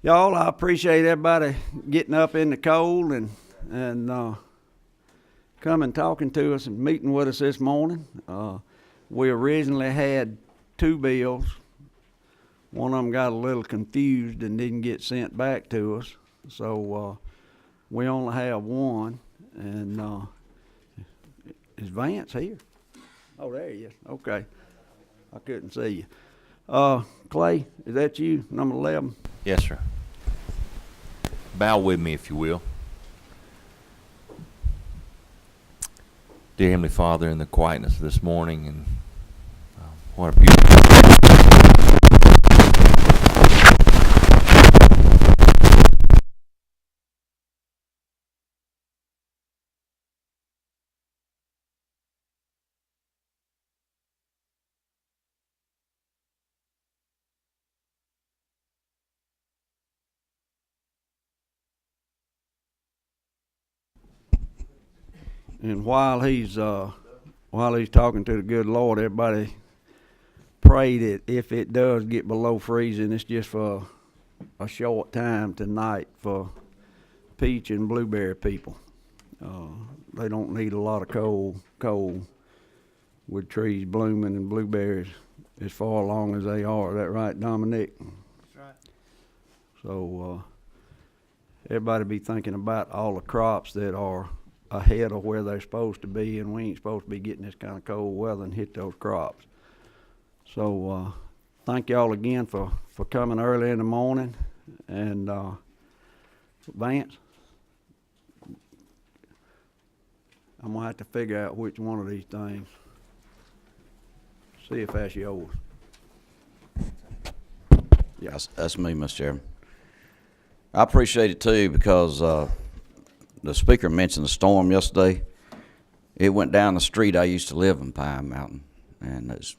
Y'all, I appreciate everybody getting up in the cold and coming talking to us and meeting with us this morning. We originally had two bills. One of them got a little confused and didn't get sent back to us, so we only have one. And is Vance here? Oh, there he is. Okay, I couldn't see you. Clay, is that you, number 11? Yes, sir. Bow with me, if you will. Dear Heavenly Father, in the quietness of this morning, and what a beautiful. And while he's talking to the good Lord, everybody pray that if it does get below freezing, it's just for a short time tonight for peach and blueberry people. They don't need a lot of cold with trees blooming and blueberries as far along as they are. Is that right, Dominic? That's right. So everybody be thinking about all the crops that are ahead of where they're supposed to be, and we ain't supposed to be getting this kind of cold weather and hit those crops. So thank y'all again for coming early in the morning. And Vance, I'm gonna have to figure out which one of these things. See if that's yours. Yeah, that's me, Mr. Chairman. I appreciate it too because the speaker mentioned the storm yesterday. It went down the street I used to live in, Pine Mountain, and it's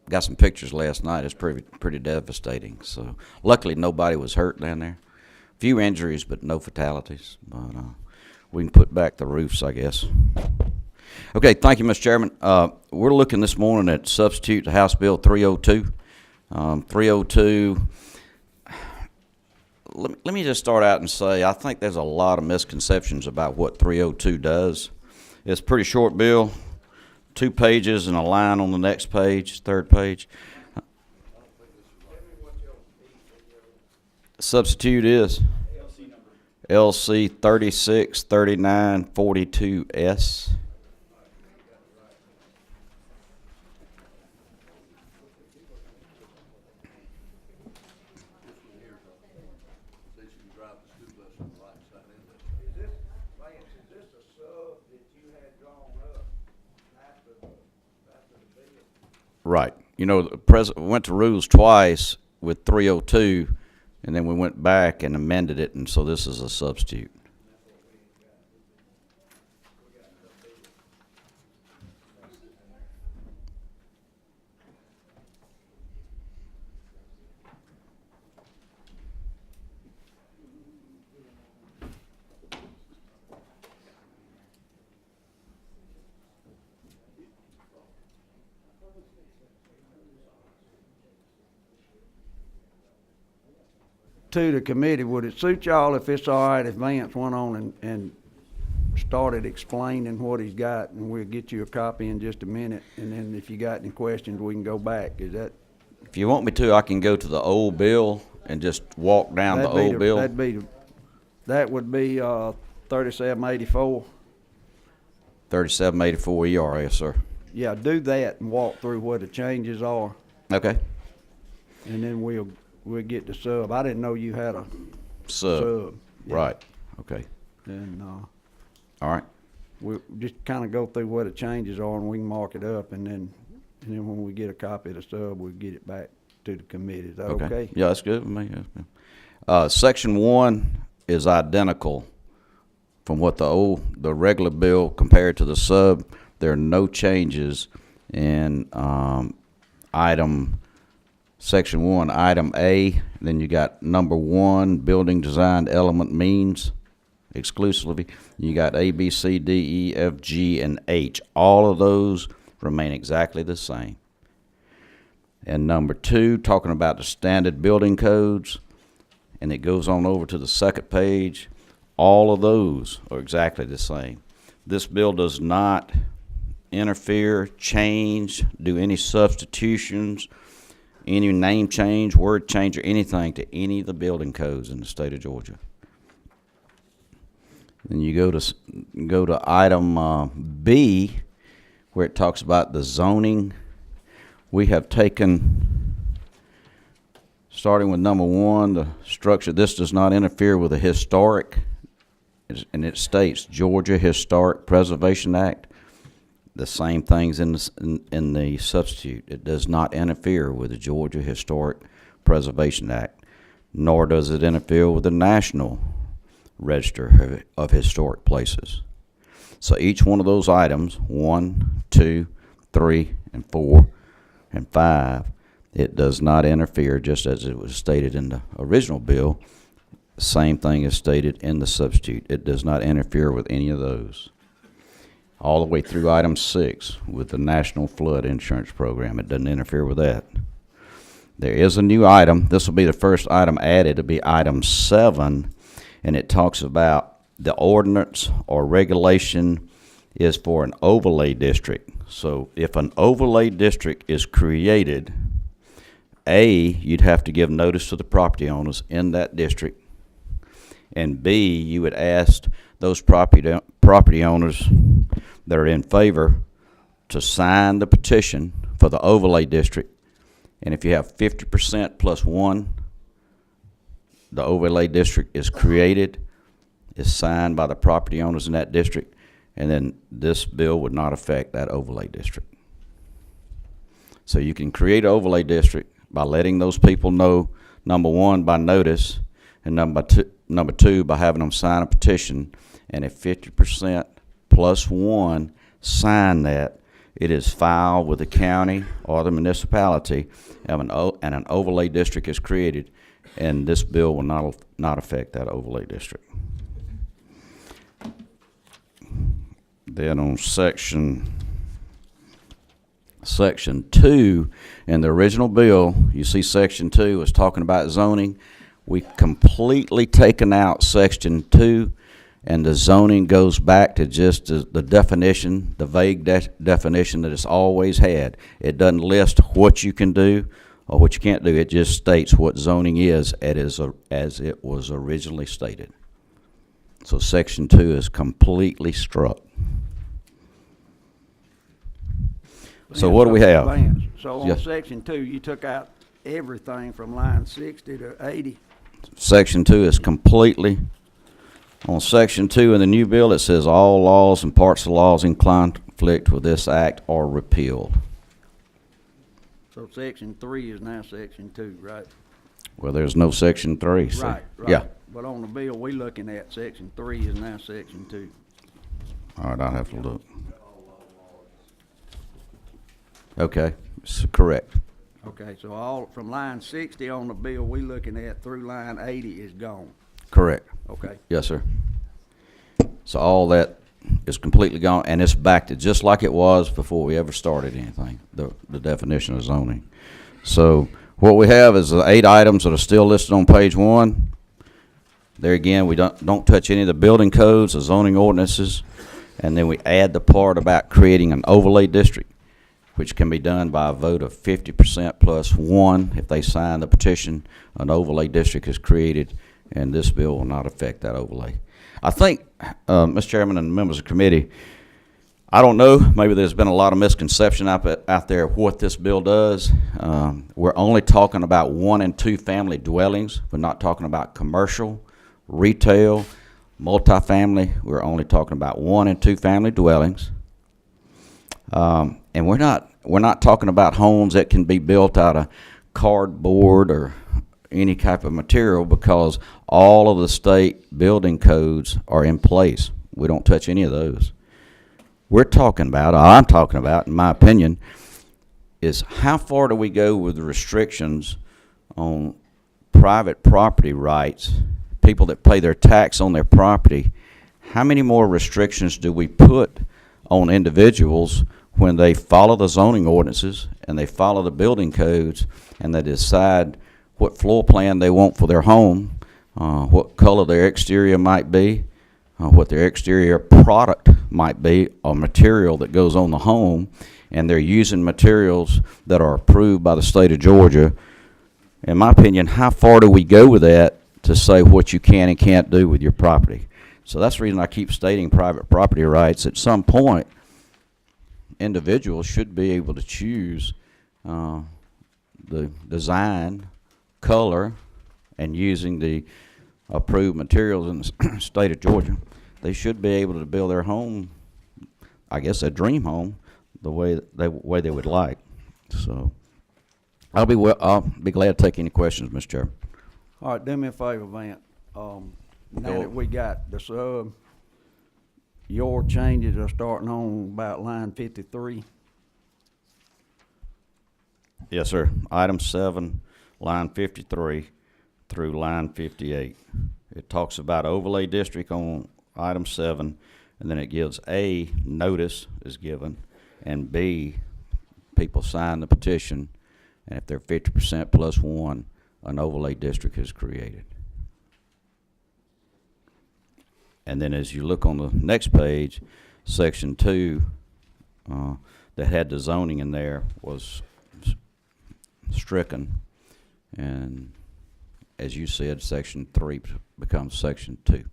got some pictures last night. It's pretty devastating. So luckily nobody was hurt down there. A few injuries, but no fatalities. But we can put back the roofs, I guess. Okay, thank you, Mr. Chairman. We're looking this morning at substitute to House Bill 302. 302. Let me just start out and say I think there's a lot of misconceptions about what 302 does. It's a pretty short bill, 2 pages and a line on the next page, third page. Substitute is LC 363942S. Right. You know, the president went to rules twice with 302, and then we went back and amended it, and so this is a substitute. To the committee, would it suit y'all if it's all right if Vance went on and started explaining what he's got, and we'll get you a copy in just a minute, and then if you got any questions, we can go back. Is that? If you want me to, I can go to the old bill and just walk down the old bill. That would be 3784. 3784 ERS, sir. Yeah, do that and walk through what the changes are, Okay. and then we'll get the sub. I didn't know you had a sub. Yeah. Right. Okay. And All right. we'll just kind of go through what the changes are, and we can mark it up, and then when we get a copy of the sub, we'll get it back to the committee. Is that okay? Yeah, that's good with me. Section 1 is identical from what the regular bill compared to the sub. There are no changes in Section 1, Item A. Then you got number 1, building design element means exclusively. You got A, B, C, D, E, F, G, and H. All of those remain exactly the same. And number 2, talking about the standard building codes. and it goes on over to the second page, all of those are exactly the same. This bill does not interfere, change, do any substitutions, any name change, word change, or anything to any of the building codes in the state of Georgia. Then you go to item B, where it talks about the zoning. We have taken, starting with number 1, the structure. This does not interfere with the historic, and it states Georgia Historic Preservation Act. The same things in the substitute. It does not interfere with the Georgia Historic Preservation Act, nor does it interfere with the National Register of Historic Places. So each one of those items, 1, 2, 3, and 4, and 5, it does not interfere, just as it was stated in the original bill. Same thing is stated in the substitute. It does not interfere with any of those. All the way through item 6 with the National Flood Insurance Program. It doesn't interfere with that. There is a new item. This will be the first item added. It'll be item 7, and it talks about the ordinance or regulation is for an overlay district. So if an overlay district is created, A, you'd have to give notice to the property owners in that district, and B, you would ask those property owners that are in favor to sign the petition for the overlay district. And if you have 50% plus 1, the overlay district is created, is signed by the property owners in that district, and then this bill would not affect that overlay district. So you can create an overlay district by letting those people know, number 1, by notice, and number two, by having them sign a petition. And if 50% plus 1 sign that, it is filed with the county or the municipality, and an overlay district is created, and this bill will not affect that overlay district. Then on section 2 in the original bill, you see section 2 is talking about zoning. We completely taken out section 2, and the zoning goes back to just the definition, the vague definition that it's always had. It doesn't list what you can do or what you can't do. It just states what zoning is as it was originally stated. So section 2 is completely struck. So what do we have? So on Yes. section 2, you took out everything from line 60 to 80. Section 2 is completely, on section 2 in the new bill, it says all laws and parts of laws in conflict with this act are repealed. So section 3 is now section 2, right? Well, there's no section 3. So, Right. yeah. But on the bill we looking at, section 3 is now section 2. All right, I'll have to look. Okay, it's correct. Okay, so all from line 60 on the bill we looking at through line 80 is gone. Correct. Okay. Yes, sir. So all that is completely gone, and it's back to just like it was before we ever started anything, the definition of zoning. So what we have is the 8 items that are still listed on page 1. There again, we don't touch any of the building codes, the zoning ordinances, and then we add the part about creating an overlay district, which can be done by a vote of 50% plus 1. If they sign the petition, an overlay district is created, and this bill will not affect that overlay. I think, Mr. Chairman and members of the committee, I don't know, maybe there's been a lot of misconception out there of what this bill does. We're only talking about 1 and 2 family dwellings. We're not talking about commercial, retail, multifamily. We're only talking about 1 and 2 family dwellings. And we're not talking about homes that can be built out of cardboard or any type of material, because all of the state building codes are in place. We don't touch any of those. I'm talking about, in my opinion, is how far do we go with the restrictions on private property rights, people that pay their tax on their property? How many more restrictions do we put on individuals when they follow the zoning ordinances and they follow the building codes and they decide what floor plan they want for their home what color their exterior might be, what their exterior product might be, or material that goes on the home, and they're using materials that are approved by the state of Georgia. In my opinion, how far do we go with that to say what you can and can't do with your property? So that's the reason I keep stating private property rights. At some point, individuals should be able to choose the design, color, and using the approved materials in the state of Georgia. They should be able to build their home, I guess a dream home, the way they would like. So I'll be glad to take any questions, Mr. Chairman. All right, do me a favor, Vance. Now that we got the sub, your changes are starting on about line 53. Yes, sir. Item 7, line 53 through line 58. It talks about overlay district on item 7, and then it gives A, notice is given, and B, people sign the petition, and if they're 50% plus 1, an overlay district is created. And then as you look on the next page, section 2, that had the zoning in there was stricken, and as you said, section 3 becomes section 2.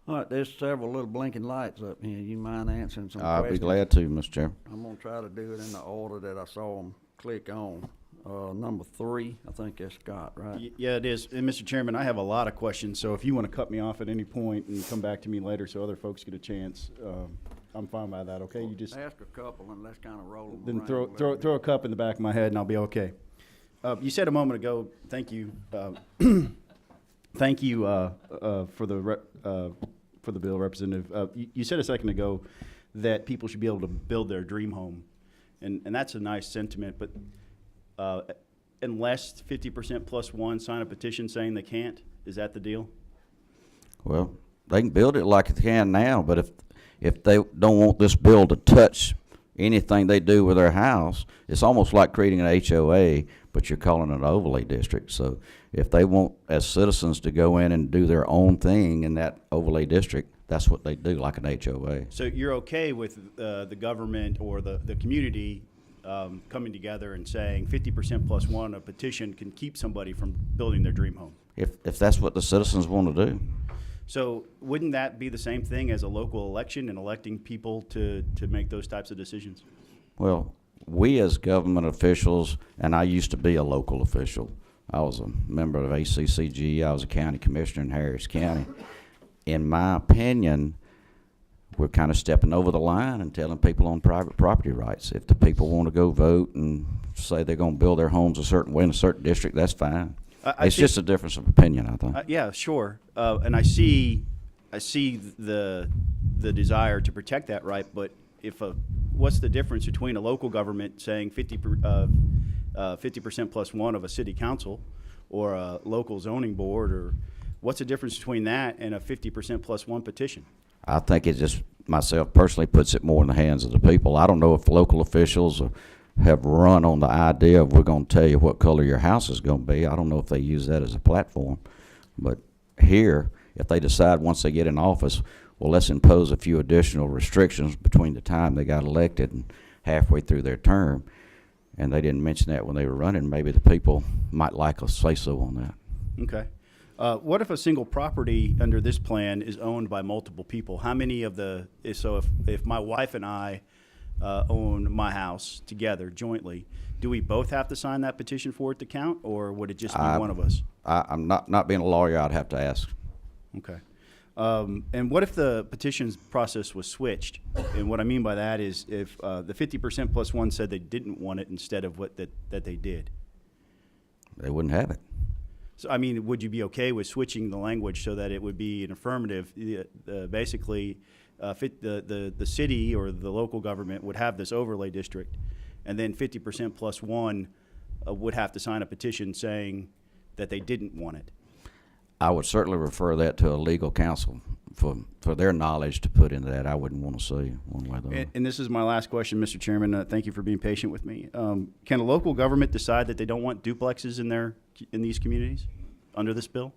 All right, there's several little blinking lights up here. You mind answering some I'll questions? be glad to, Mr. Chairman. I'm gonna try to do it in the order that I saw them click on. Number 3, I think that's Scott, right? Yeah, it is. And Mr. Chairman, I have a lot of questions, so if you want to cut me off at any point and come back to me later so other folks get a chance, I'm fine by that, okay? You just Ask a couple and let's kind of roll them then around a throw, little throw, bit. throw a cup in the back of my head and I'll be okay. You said a moment ago, thank you, thank you for the bill, Representative. You said a second ago that people should be able to build their dream home, and that's a nice sentiment, but unless 50% plus 1 sign a petition saying they can't, is that the deal? Well, they can build it like they can now, but if they don't want this bill to touch anything they do with their house, it's almost like creating an HOA, but you're calling it an overlay district. So if they want, as citizens, to go in and do their own thing in that overlay district, that's what they do, like an HOA. So you're okay with the government or the community coming together and saying 50% plus 1, a petition can keep somebody from building their dream home? If that's what the citizens want to do. So wouldn't that be the same thing as a local election and electing people to make those types of decisions? Well, we as government officials, and I used to be a local official. I was a member of ACCG. I was a county commissioner in Harris County. In my opinion, we're kind of stepping over the line and telling people on private property rights. If the people want to go vote and say they're going to build their homes a certain way in a certain district, that's fine. It's just a difference of opinion, I think. Yeah, sure. And I see the desire to protect that right, but what's the difference between a local government saying 50% plus 1 of a city council or a local zoning board, or what's the difference between that and a 50% plus 1 petition? I think it just, myself personally, puts it more in the hands of the people. I don't know if local officials have run on the idea of we're going to tell you what color your house is going to be. I don't know if they use that as a platform. But here, if they decide once they get in office, well, let's impose a few additional restrictions between the time they got elected and halfway through their term, and they didn't mention that when they were running, maybe the people might like a say-so on that. Okay. What if a single property under this plan is owned by multiple people? How many of if my wife and I own my house together jointly, do we both have to sign that petition for it to count, or would it just be one of us? I'm not being a lawyer, I'd have to ask. Okay. And what if the petitions process was switched? And what I mean by that is if the 50% plus 1 said they didn't want it instead of that they did. They wouldn't have it. So, I mean, would you be okay with switching the language so that it would be an affirmative? Basically, the city or the local government would have this overlay district, and then 50% plus 1 would have to sign a petition saying that they didn't want it. I would certainly refer that to a legal counsel for their knowledge to put into that. I wouldn't want to see one way or the other. And this is my last question, Mr. Chairman. Thank you for being patient with me. Can a local government decide that they don't want duplexes in these communities? under this bill?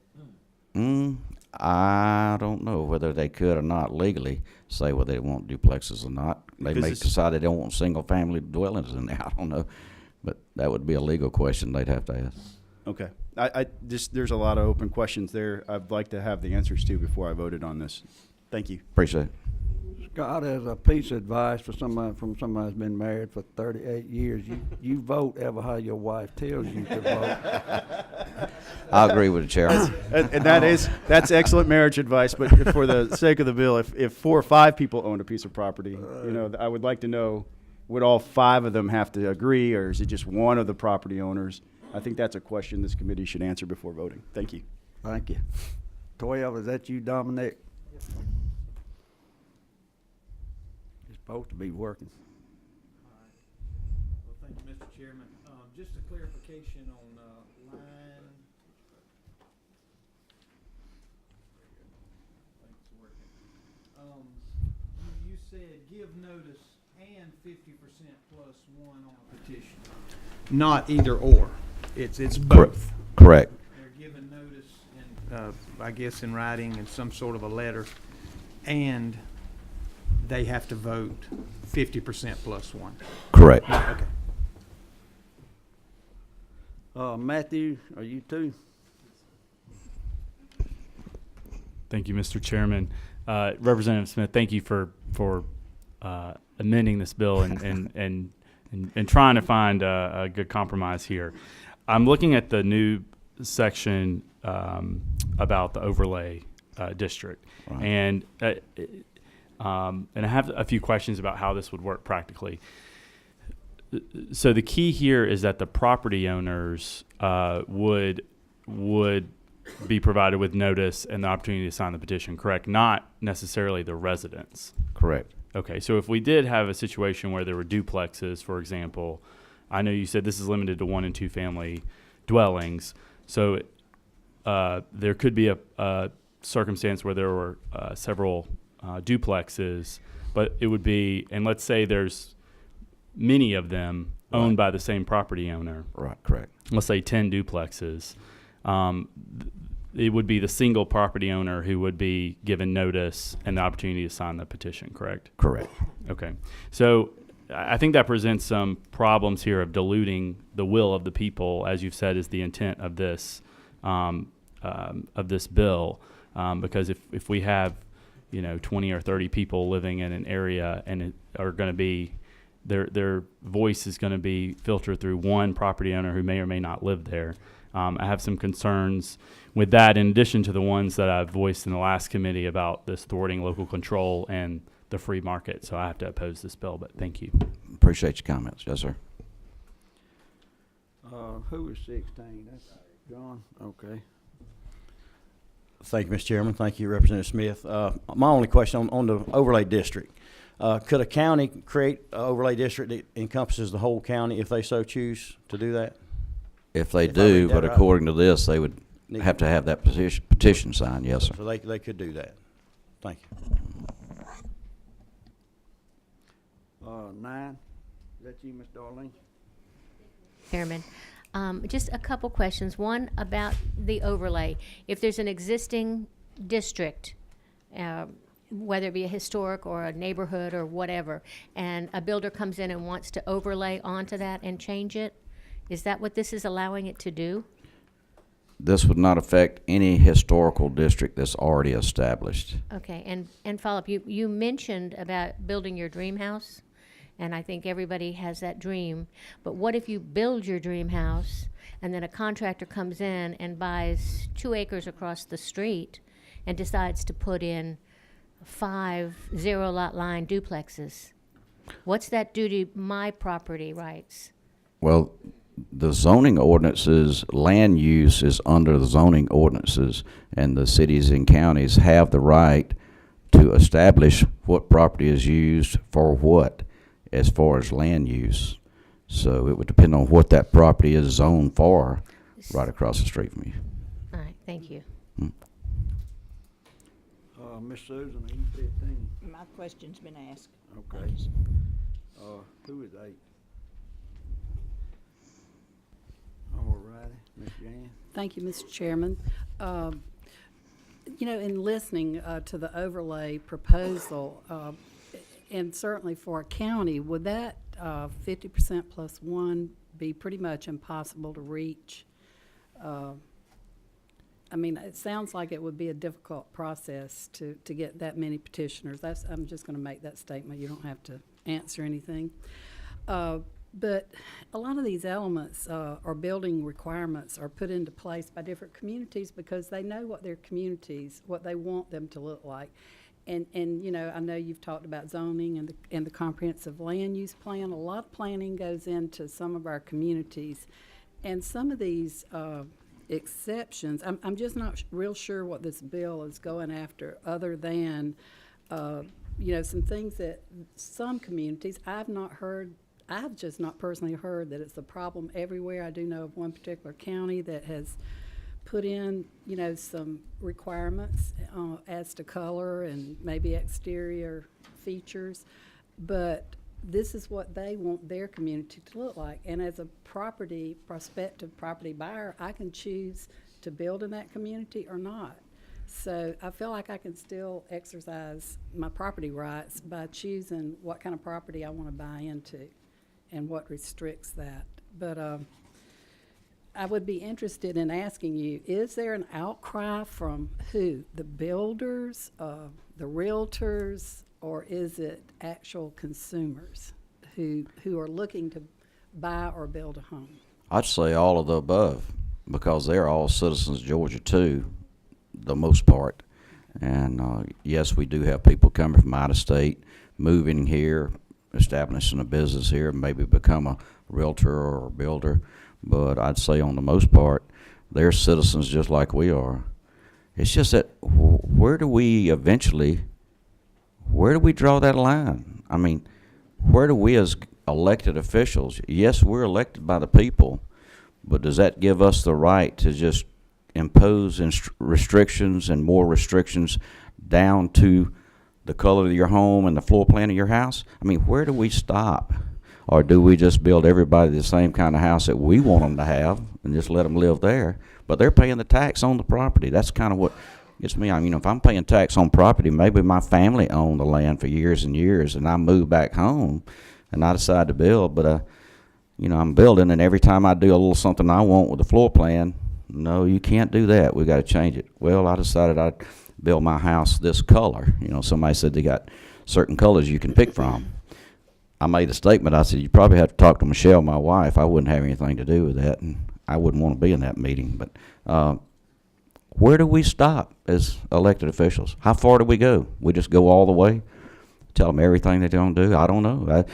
I don't know whether they could or not legally say whether they want duplexes or not. They Because may it's- decide they don't want single-family dwellings in there, I don't know. But that would be a legal question they'd have to ask. Okay. There's a lot of open questions there I'd like to have the answers to before I voted on this. Thank you. Appreciate it. Scott, as a piece of advice for somebody who's been married for 38 years, you vote ever how your wife tells you to vote. I agree with the chairman. And that's excellent marriage advice, but for the sake of the bill, if 4 or 5 people own a piece of property, I would like to know, would all 5 of them have to agree, or is it just one of the property owners? I think that's a question this committee should answer before voting. Thank you. Thank you. 12, is that you, Dominic? You're supposed to be working. Well, thank you, Mr. Chairman. Just a clarification on line. I think it's working. You said give notice and 50% plus 1 on a petition. Not either or. It's both. Correct. They're given notice in, I guess in writing in some sort of a letter, and they have to vote 50% plus 1. Correct. Okay. Matthew, are you too? Thank you, Mr. Chairman. Representative Smith, thank you for amending this bill and trying to find a good compromise here. I'm looking at the new section about the overlay district, Right. and I have a few questions about how this would work practically. So the key here is that the property owners would be provided with notice and the opportunity to sign the petition, correct? Not necessarily the residents. Correct. Okay, so if we did have a situation where there were duplexes, for example, I know you said this is limited to 1 and 2 family dwellings, so there could be a circumstance where there were several duplexes, but it would be, and let's say there's many of them owned by the same property owner, Right. Correct. let's say 10 duplexes, it would be the single property owner who would be given notice and the opportunity to sign the petition, correct? Correct. Okay. So I think that presents some problems here of diluting the will of the people, as you've said, is the intent of this bill. Because if we have, 20 or 30 people living in an area and are going to be, their voice is going to be filtered through one property owner who may or may not live there. I have some concerns with that, in addition to the ones that I've voiced in the last committee about this thwarting local control and the free market. So I have to oppose this bill, but thank you. Appreciate your comments. Yes, sir. Who is 16? That's John? Okay. Thank you, Mr. Chairman. Thank you, Representative Smith. My only question on the overlay district. Could a county create an overlay district that encompasses the whole county if they so choose to do that? If they If I read do, that but right. according to this, they would have to have that petition signed. Yes, sir. So they could do that. Thank you. 9, is that you, Miss Darlene? Chairman. Just a couple questions. One about the overlay. If there's an existing district, whether it be a historic or a neighborhood or whatever, and a builder comes in and wants to overlay onto that and change it, is that what this is allowing it to do? This would not affect any historical district that's already established. Okay, and follow up, you mentioned about building your dream house, and I think everybody has that dream, but what if you build your dream house and then a contractor comes in and buys 2 acres across the street and decides to put in 5 0-lot line duplexes? What's that do to my property rights? Well, the zoning ordinances, land use is under the zoning ordinances, and the cities and counties have the right to establish what property is used for what as far as land use. So it would depend on what that property is zoned for right across the street from you. All right, thank you. Miss Susan, are you 15? My question's been asked. Okay. Who is 8? All righty. Ms. Jan. Thank you, Mr. Chairman. You know, in listening to the overlay proposal, and certainly for a county, would that 50% plus one be pretty much impossible to reach? I mean, it sounds like it would be a difficult process to get that many petitioners. I'm just going to make that statement. You don't have to answer anything. But a lot of these elements or building requirements are put into place by different communities because they know what their communities, what they want them to look like. And you know, I know you've talked about zoning and the comprehensive land use plan. A lot of planning goes into some of our communities. And some of these exceptions, I'm just not real sure what this bill is going after other than, you know, some things that some communities, I've just not personally heard that it's a problem everywhere. I do know of one particular county that has put in, you know, some requirements as to color and maybe exterior features, but this is what they want their community to look like. And as a prospective property buyer, I can choose to build in that community or not. So I feel like I can still exercise my property rights by choosing what kind of property I want to buy into and what restricts that. But I would be interested in asking you, is there an outcry from who? The builders, the realtors, or is it actual consumers who are looking to buy or build a home? I'd say all of the above, because they're all citizens of Georgia too, the most part. And yes, we do have people coming from out of state, moving here, establishing a business here, maybe become a realtor or a builder. But I'd say on the most part, they're citizens just like we are. It's just that where do we draw that line? I mean, where do we as elected officials, yes, we're elected by the people, but does that give us the right to just impose restrictions and more restrictions down to the color of your home and the floor plan of your house? I mean, where do we stop? Or do we just build everybody the same kind of house that we want them to have and just let them live there? But they're paying the tax on the property. That's kind of what gets me. I mean, if I'm paying tax on property, maybe my family owned the land for years and years, and I move back home and I decide to build. But, you know, I'm building, and every time I do a little something I want with the floor plan, no, you can't do that. We got to change it. Well, I decided I'd build my house this color. You know, somebody said they got certain colors you can pick from. I made a statement. I said, you probably have to talk to Michelle, my wife. I wouldn't have anything to do with that, and I wouldn't want to be in that meeting. But where do we stop as elected officials? How far do we go? We just go all the way, tell them everything they're going to do? I don't know.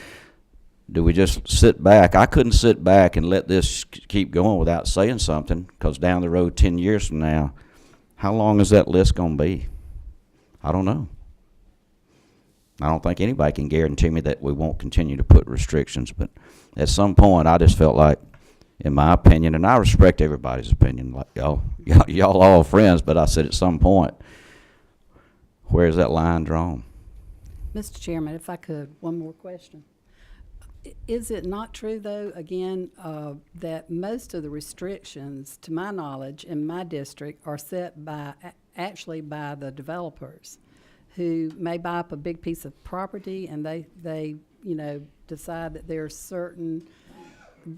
Do we just sit back? I couldn't sit back and let this keep going without saying something, because down the road 10 years from now, how long is that list going to be? I don't know. I don't think anybody can guarantee me that we won't continue to put restrictions, but at some point I just felt like, in my opinion, and I respect everybody's opinion, like y'all all friends, but I said at some point, where's that line drawn? Mr. Chairman, if I could, one more question. Is it not true, though, again, that most of the restrictions, to my knowledge, in my district are set actually by the developers, who may buy up a big piece of property and they you know, decide that there's certain,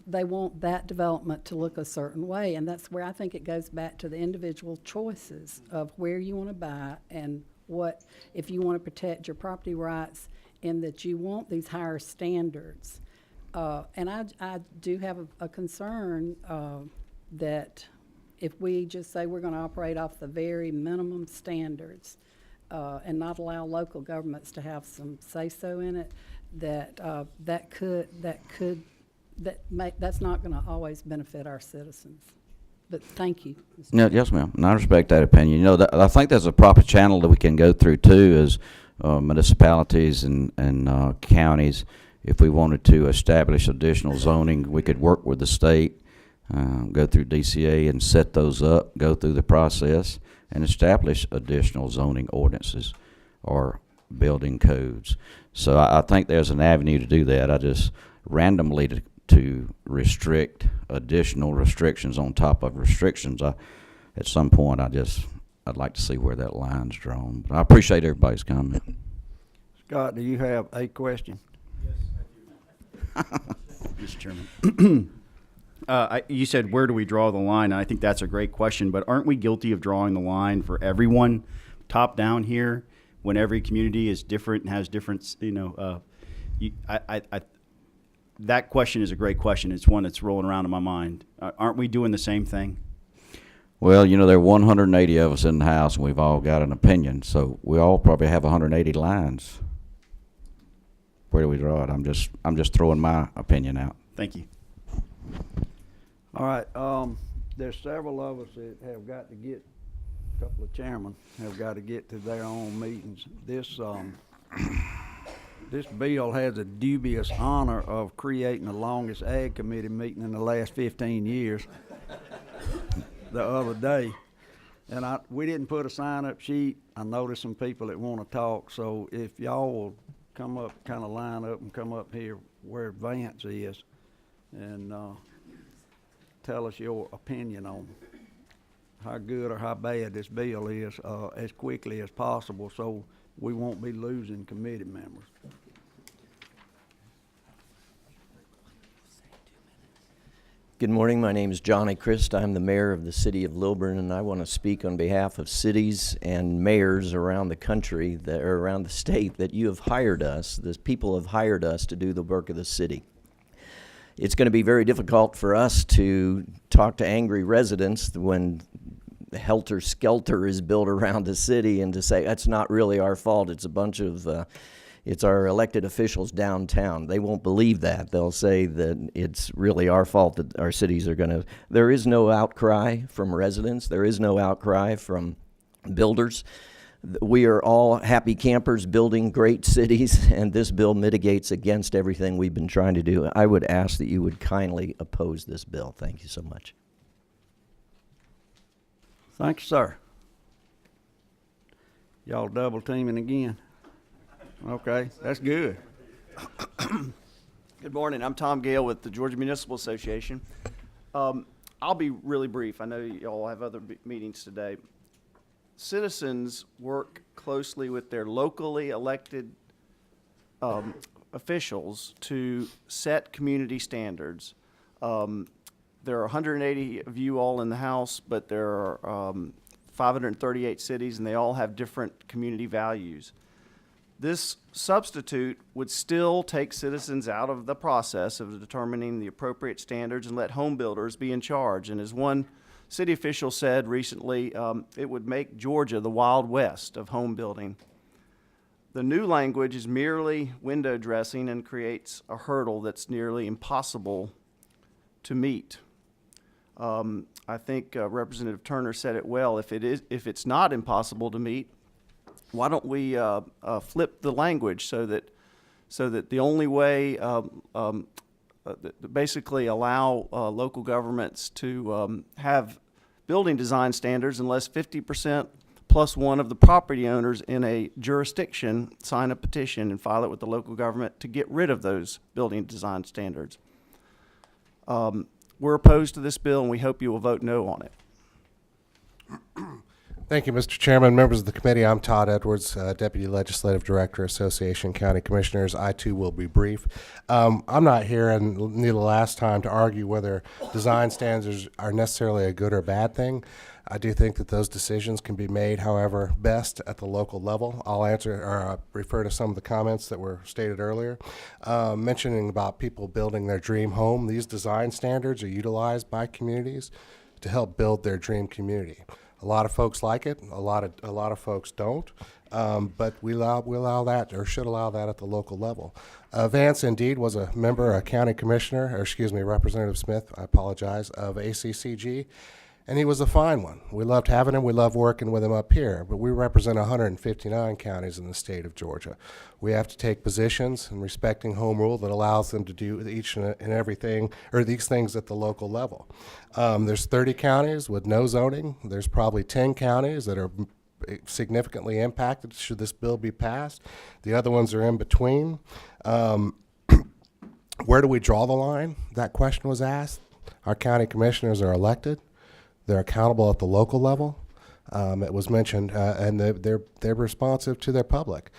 they want that development to look a certain way, and that's where I think it goes back to the individual choices of where you want to buy and what, if you want to protect your property rights in that you want these higher standards. And I do have a concern that if we just say we're going to operate off the very minimum standards and not allow local governments to have some say-so in it, that's not going to always benefit our citizens. But thank you. No, yes, ma'am. And I respect that opinion. You know, I think there's a proper channel that we can go through too, as municipalities and counties. If we wanted to establish additional zoning, we could work with the state, go through DCA and set those up, go through the process, and establish additional zoning ordinances or building codes. So I think there's an avenue to do that. I just randomly to restrict additional restrictions on top of restrictions. At some point, I'd like to see where that line's drawn. But I appreciate everybody's comment. Scott, do you have a question? Mr. Chairman. You said, where do we draw the line? And I think that's a great question, but aren't we guilty of drawing the line for everyone top down here when every community is different and has different, that question is a great question. It's one that's rolling around in my mind. Aren't we doing the same thing? Well, there are 180 of us in the house, and we've all got an opinion, so we all probably have 180 lines. Where do we draw it? I'm just throwing my opinion out. Thank you. All right, there's several of us that have got to get, a couple of chairmen have got to get to their own meetings. This bill has a dubious honor of creating the longest ag committee meeting in the last 15 years the other day. And we didn't put a sign-up sheet. I noticed some people that want to talk, so if y'all will come up, kind of line up and come up here where Vance is and tell us your opinion on how good or how bad this bill is as quickly as possible, so we won't be losing committee members. Good morning. My name is Johnny Christ. I'm the mayor of the city of Lilburn, and I want to speak on behalf of cities and mayors around the country, or around the state, that you have hired us, the people have hired us to do the work of the city. It's going to be very difficult for us to talk to angry residents when helter-skelter is built around the city and to say, that's not really our fault, it's a bunch of it's our elected officials downtown. They won't believe that. They'll say that it's really our fault that our cities are going to. There is no outcry from residents. There is no outcry from builders. We are all happy campers building great cities, and this bill mitigates against everything we've been trying to do. I would ask that you would kindly oppose this bill. Thank you so much. Thank you, sir. Y'all double teaming again? Okay, that's good. Good morning. I'm Tom Gale with the Georgia Municipal Association. I'll be really brief. I know you all have other meetings today. Citizens work closely with their locally elected officials to set community standards. There are 180 of you all in the House, but there are 538 cities, and they all have different community values. This substitute would still take citizens out of the process of determining the appropriate standards and let home builders be in charge. And as one city official said recently, it would make Georgia the Wild West of home building. The new language is merely window dressing and creates a hurdle that's nearly impossible to meet. I think Representative Turner said it well. If it's not impossible to meet, why don't we flip the language so that the only way basically allow local governments to have building design standards unless 50% plus one of the property owners in a jurisdiction sign a petition and file it with the local government to get rid of those building design standards. We're opposed to this bill, and we hope you will vote no on it. Thank you, Mr. Chairman, members of the committee. I'm Todd Edwards, Deputy Legislative Director, Association of County Commissioners. I, too, will be brief. I'm not here, and neither last time, to argue whether design standards are necessarily a good or bad thing. I do think that those decisions can be made, however, best at the local level. I'll answer or refer to some of the comments that were stated earlier. Mentioning about people building their dream home, these design standards are utilized by communities to help build their dream community. A lot of folks like it. A lot of folks don't. But we allow that, or should allow that, at the local level. Vance indeed was a member, a county commissioner, or excuse me, Representative Smith, I apologize, of ACCG, and he was a fine one. We loved having him. We loved working with him up here. But we represent 159 counties in the state of Georgia. We have to take positions in respecting home rule that allows them to do each and everything, or these things at the local level. There's 30 counties with no zoning. There's probably 10 counties that are significantly impacted should this bill be passed. The other ones are in between. Where do we draw the line? That question was asked. Our county commissioners are elected. They're accountable at the local level. It was mentioned, and they're responsive to their public.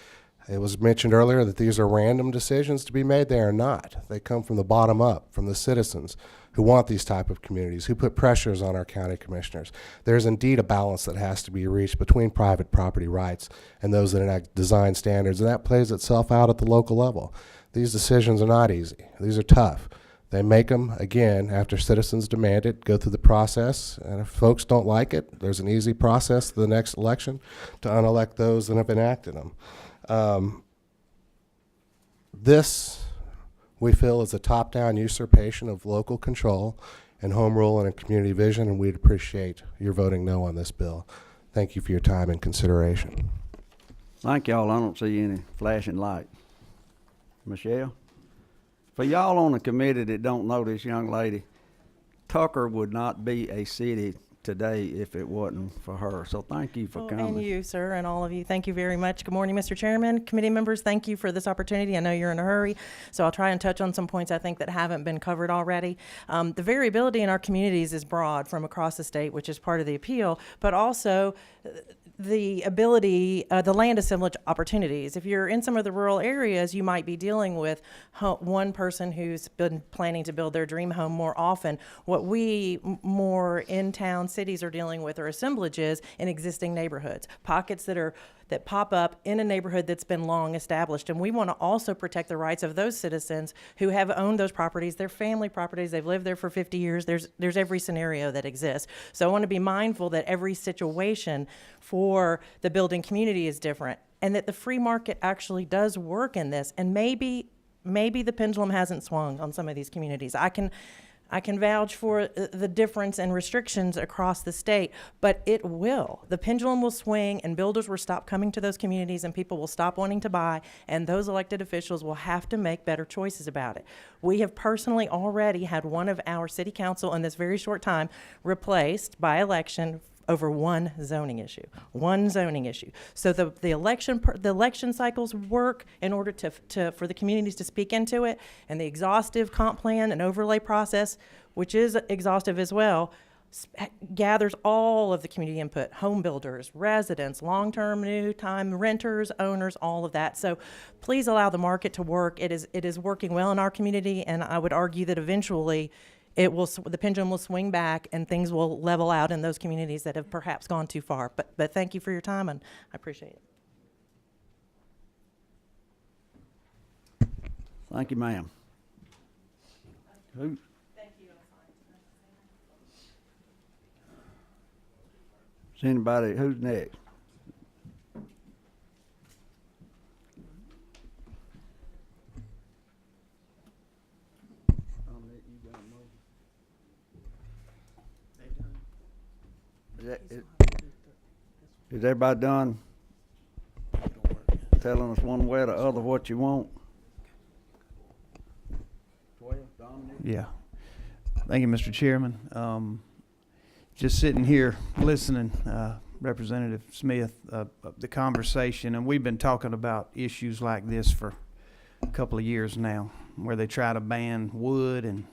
It was mentioned earlier that these are random decisions to be made. They are not. They come from the bottom up, from the citizens who want these type of communities, who put pressures on our county commissioners. There's indeed a balance that has to be reached between private property rights and those that enact design standards, and that plays itself out at the local level. These decisions are not easy. These are tough. They make them, again, after citizens demand it, go through the process, and if folks don't like it, there's an easy process to the next election to unelect those that have enacted them. This, we feel, is a top-down usurpation of local control and home rule and community vision, and we'd appreciate your voting no on this bill. Thank you for your time and consideration. Thank y'all. I don't see any flashing light. Michelle? For y'all on the committee that don't know this young lady, Tucker would not be a city today if it wasn't for her. So thank you for coming. And you, sir, and all of you, thank you very much. Good morning, Mr. Chairman, committee members. Thank you for this opportunity. I know you're in a hurry, so I'll try and touch on some points I think that haven't been covered already. The variability in our communities is broad from across the state, which is part of the appeal, but also the ability, the land assemblage opportunities. If you're in some of the rural areas, you might be dealing with one person who's been planning to build their dream home more often. What we more in-town cities are dealing with are assemblages in existing neighborhoods, pockets that pop up in a neighborhood that's been long established. And we want to also protect the rights of those citizens who have owned those properties, their family properties, they've lived there for 50 years. There's every scenario that exists. So I want to be mindful that every situation for the building community is different, and that the free market actually does work in this. And maybe the pendulum hasn't swung on some of these communities. I can vouch for the difference and restrictions across the state, but it will. The pendulum will swing, and builders will stop coming to those communities, and people will stop wanting to buy, and those elected officials will have to make better choices about it. We have personally already had one of our city council in this very short time replaced by election over one zoning issue. So the election cycles work in order for the communities to speak into it, and the exhaustive comp plan and overlay process, which is exhaustive as well, gathers all of the community input: home builders, residents, long-term, new-time renters, owners, all of that. So please allow the market to work. It is working well in our community, and I would argue that eventually the pendulum will swing back and things will level out in those communities that have perhaps gone too far. But thank you for your time, and I appreciate it. Thank you, ma'am. Who? Thank you. Is anybody, who's next? Is everybody done telling us one way or the other what you want? Yeah. Thank you, Mr. Chairman. Just sitting here listening, Representative Smith, the conversation, and we've been talking about issues like this for a couple of years now, where they try to ban wood and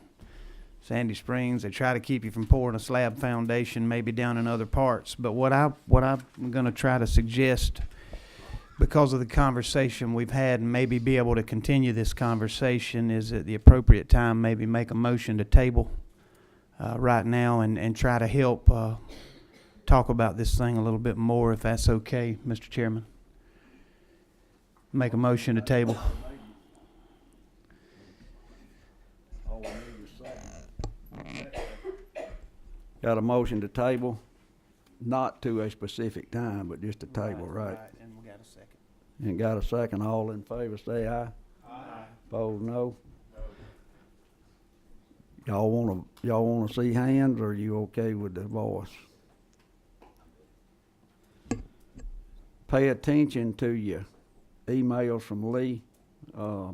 Sandy Springs. They try to keep you from pouring a slab foundation maybe down in other parts. But what I'm going to try to suggest, because of the conversation we've had, and maybe be able to continue this conversation, is at the appropriate time maybe make a motion to table right now and try to help talk about this thing a little bit more, if that's okay, Mr. Chairman. Make a motion to table. Got a motion to table, not to a specific time, but just a table, right? And we got a second. And got a second. All in favor, say aye. Aye. Opposed, no. Y'all wanna see hands, or are you okay with the voice? Pay attention to your emails from Lee. But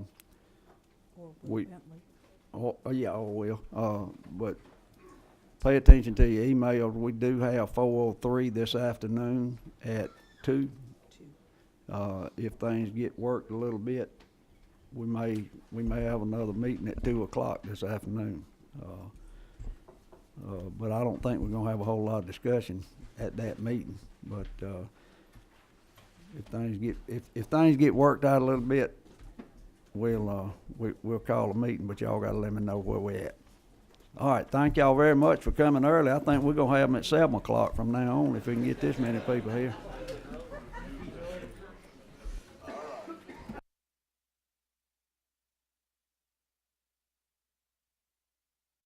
pay attention to your emails. We do have 403 this afternoon at 2. If things get worked a little bit, we may have another meeting at 2:00 this afternoon. But I don't think we're gonna have a whole lot of discussion at that meeting. But if things get worked out a little bit, we'll call a meeting. But y'all gotta let me know where we're at. All right, thank y'all very much for coming early. I think we're gonna have them at 7:00 from now on if we can get this many people here.